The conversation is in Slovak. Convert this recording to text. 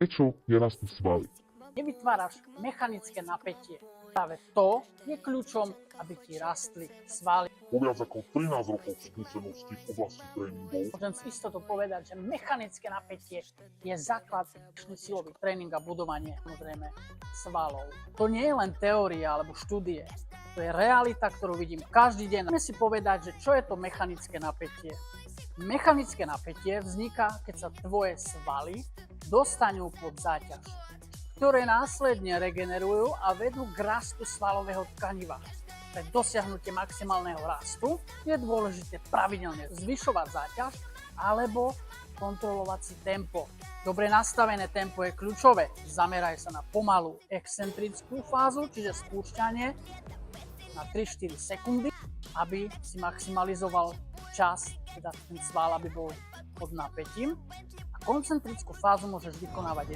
Prečo nerastú svaly? Nevytváraš mechanické napätie. Práve to je kľúčom, aby ti rastli svaly. Po viac ako 13 rokov skúseností v oblasti tréningov Môžem s istotou povedať, že mechanické napätie je základ silový tréning a budovanie samozrejme svalov. To nie je len teória alebo štúdie. To je realita, ktorú vidím každý deň. Môžeme si povedať, že čo je to mechanické napätie. Mechanické napätie vzniká, keď sa tvoje svaly dostanú pod záťaž, ktoré následne regenerujú a vedú k rastu svalového tkaniva. Pre dosiahnutie maximálneho rastu je dôležité pravidelne zvyšovať záťaž alebo kontrolovať si tempo. Dobre nastavené tempo je kľúčové. Zameraj sa na pomalú excentrickú fázu, čiže spúšťanie na 3-4 sekundy, aby si maximalizoval čas, teda ten sval, aby bol pod napätím. A koncentrickú fázu môžeš vykonávať